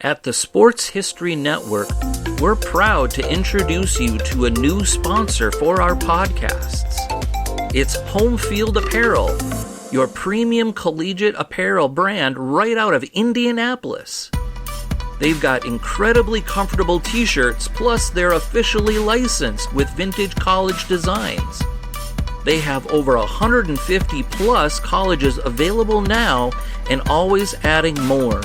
At the Sports History Network, we're proud to introduce you to a new sponsor for our podcasts. It's Home Field Apparel, your premium collegiate apparel brand right out of Indianapolis. They've got incredibly comfortable t-shirts, plus they're officially licensed with vintage college designs. They have over 150 plus colleges available now and always adding more.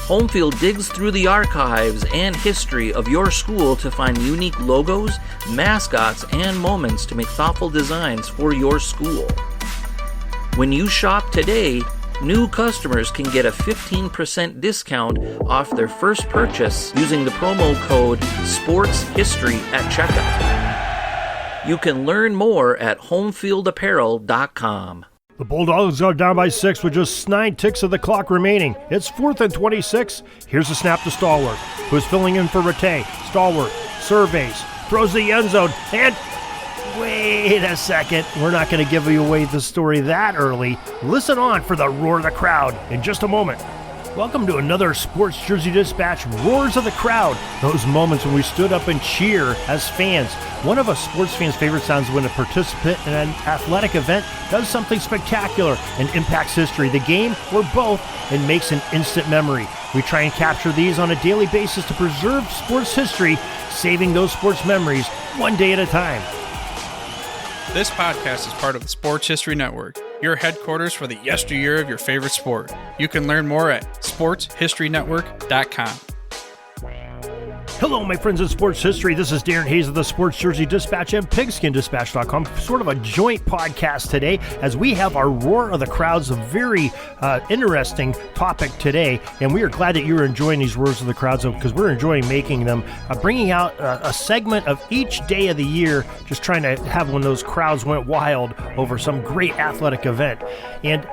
Homefield digs through the archives and history of your school to find unique logos, mascots, and moments to make thoughtful designs for your school. When you shop today, new customers can get a 15% discount off their first purchase using the promo code SPORTSHISTORY at checkout. You can learn more at homefieldapparel.com. The Bulldogs are down by 6 with just 9 ticks of the clock remaining. It's 4th and 26. Here's a snap to Stallworth, who's filling in for Rattay. Stallworth surveys, throws the end zone, and wait a second. We're not going to give you away the story that early. Listen on for the roar of the crowd in just a moment. Welcome to another Sports Jersey Dispatch Roars of the Crowd. Those moments when we stood up and cheer as fans. One of a sports fan's favorite sounds when a participant in an athletic event does something spectacular and impacts history, the game, or both, and makes an instant memory. We try and capture these on a daily basis to preserve sports history, saving those sports memories one day at a time. This podcast is part of the Sports History Network, your headquarters for the yesteryear of your favorite sport. You can learn more at sportshistorynetwork.com. Hello, my friends in sports history. This is Darren Hayes of the Sports Jersey Dispatch and PigskinDispatch.com. Sort of a joint podcast today as we have our Roar of the Crowds, a very interesting topic today. And we are glad that you're enjoying these Roars of the Crowds because we're enjoying making them, bringing out a segment of each day of the year, just trying to have when those crowds went wild over some great athletic event. And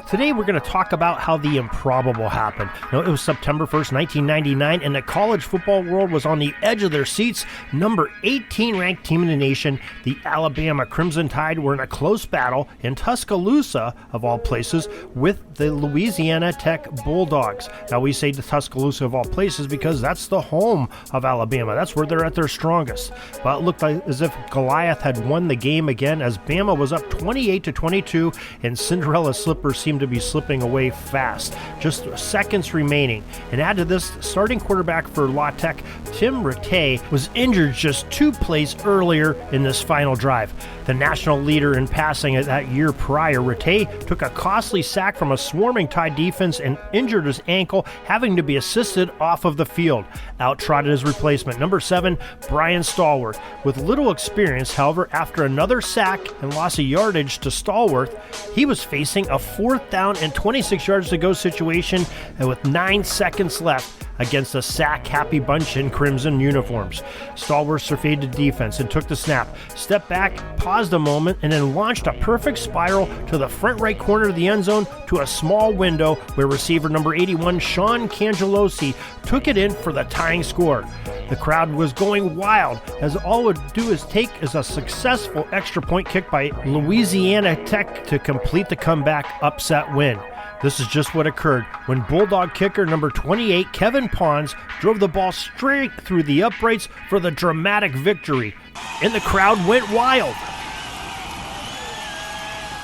today we're going to talk about how the improbable happened. It was September 1st, 1999, and the college football world was on the edge of their seats. Number 18 ranked team in the nation, the Alabama Crimson Tide, were in a close battle in Tuscaloosa, of all places, with the Louisiana Tech Bulldogs. Now we say the Tuscaloosa of all places because that's the home of Alabama. That's where they're at their strongest. But it looked like as if Goliath had won the game again as Bama was up 28-22 and Cinderella slippers seemed to be slipping away fast. Just seconds remaining. And add to this, starting quarterback for La Tech, Tim Rattay, was injured just 2 plays earlier in this final drive. The national leader in passing that year prior, Rattay took a costly sack from a swarming Tide defense and injured his ankle, having to be assisted off of the field. Out trotted his replacement, number 7, Brian Stallworth. With little experience, however, after another sack and loss of yardage to Stallworth, he was facing a 4th down and 26 yards to go situation, and with 9 seconds left against a sack-happy bunch in crimson uniforms. Stallworth surveyed the defense and took the snap, stepped back, paused a moment, and then launched a perfect spiral to the front right corner of the end zone to a small window where receiver number 81, Sean Cangelosi, took it in for the tying score. The crowd was going wild, as all it would do is take is a successful extra point kick by Louisiana Tech to complete the comeback upset win. This is just what occurred when Bulldog kicker number 28, Kevin Pons, drove the ball straight through the uprights for the dramatic victory, and the crowd went wild.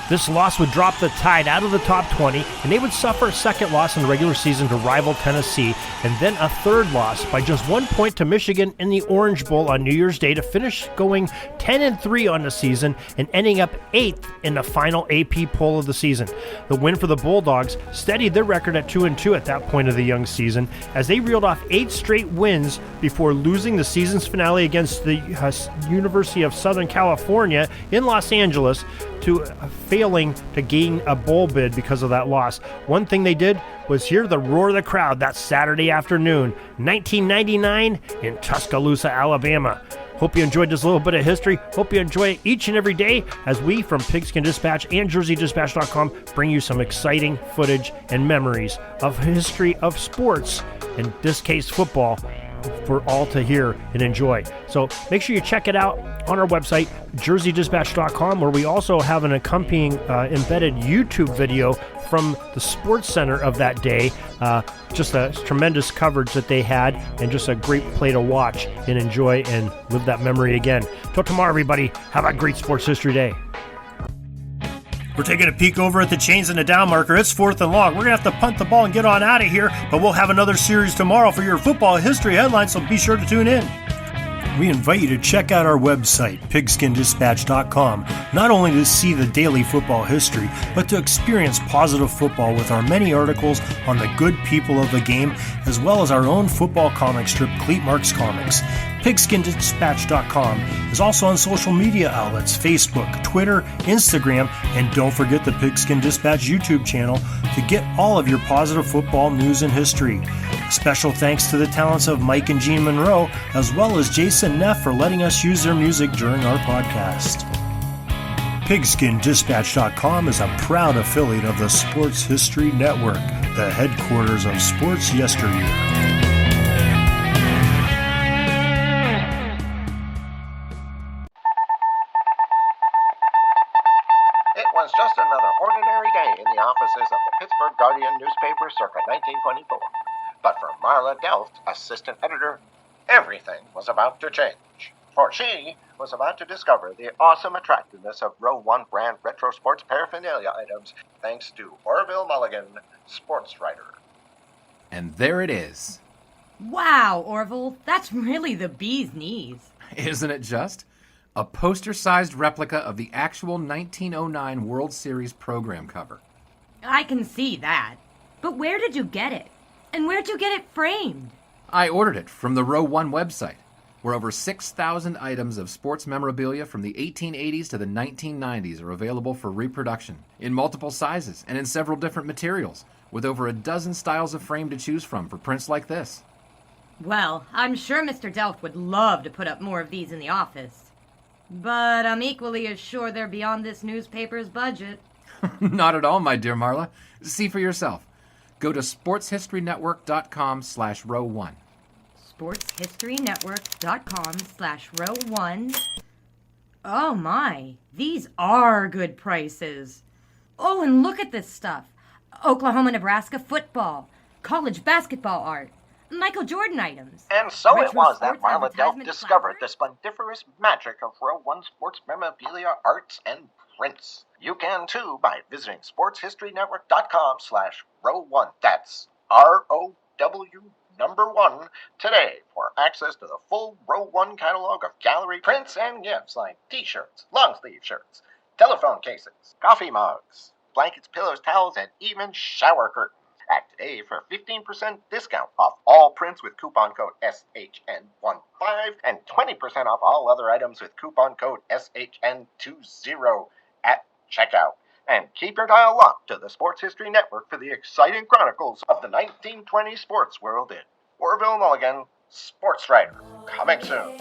This loss would drop the Tide out of the top 20, and they would suffer a second loss in the regular season to rival Tennessee, and then a third loss by just 1 point to Michigan in the Orange Bowl on New Year's Day to finish going 10-3 on the season and ending up 8th in the final AP poll of the season. The win for the Bulldogs steadied their record at 2-2 at that point of the young season, as they reeled off 8 straight wins before losing the season's finale against the University of Southern California in Los Angeles to failing to gain a bowl bid because of that loss. One thing they did was hear the roar of the crowd that Saturday afternoon, 1999 in Tuscaloosa, Alabama. Hope you enjoyed this little bit of history. Hope you enjoy it each and every day as we from Pigskin Dispatch and JerseyDispatch.com bring you some exciting footage and memories of history of sports, in this case football, for all to hear and enjoy. So make sure you check it out on our website, jerseydispatch.com, where we also have an accompanying embedded YouTube video from the Sports Center of that day. Just a tremendous coverage that they had, and just a great play to watch and enjoy and live that memory again. Till tomorrow, everybody, have a great Sports History Day. We're taking a peek over at the chains and the down marker. It's 4th and long. We're going to have to punt the ball and get on out of here, but we'll have another series tomorrow for your football history headlines, so be sure to tune in. We invite you to check out our website, pigskindispatch.com, not only to see the daily football history, but to experience positive football with our many articles on the good people of the game, as well as our own football comic strip, Cleat Marks Comics. Pigskindispatch.com is also on social media outlets, Facebook, Twitter, Instagram, and don't forget the Pigskin Dispatch YouTube channel to get all of your positive football news and history. Special thanks to the talents of Mike and Jean Monroe, as well as Jason Neff for letting us use their music during our podcast. PigskinDispatch.com is a proud affiliate of the Sports History Network, the headquarters of sports yesteryear. It was just another ordinary day in the offices of the Pittsburgh Guardian newspaper circa 1924. But for Marla Delft, assistant editor, everything was about to change. For she was about to discover the awesome attractiveness of Row 1 brand retro sports paraphernalia items thanks to Orville Mulligan, sports writer. And there it is. Wow, Orville, that's really the bee's knees. Isn't it just? A poster-sized replica of the actual 1909 World Series program cover. I can see that. But where did you get it? And where'd you get it framed? I ordered it from the Row 1 website, where over 6,000 items of sports memorabilia from the 1880s to the 1990s are available for reproduction, in multiple sizes and in several different materials, with over a dozen styles of frame to choose from for prints like this. Well, I'm sure Mr. Delft would love to put up more of these in the office. But I'm equally as sure they're beyond this newspaper's budget. Not at all, my dear Marla. See for yourself. Go to sportshistorynetwork.com/row1. sportshistorynetwork.com/row1. Oh my, these are good prices. Oh, and look at this stuff. Oklahoma-Nebraska football, college basketball art, Michael Jordan items. And so retro it was that sports Marla Delft advertisement discovered the placards. splendiferous magic of Row 1 sports memorabilia, arts, and prints. You can too by visiting sportshistorynetwork.com/row1. That's ROW1 today for access to the full Row 1 catalog of gallery prints and gifts like t-shirts, long-sleeve shirts, telephone cases, coffee mugs, blankets, pillows, towels, and even shower curtains. Act today for 15% discount off all prints with coupon code SHN15 and 20% off all other items with coupon code SHN20 at checkout. And keep your dial locked to the Sports History Network for the exciting chronicles of the 1920 sports world in Orville Mulligan, sports writer. Coming soon.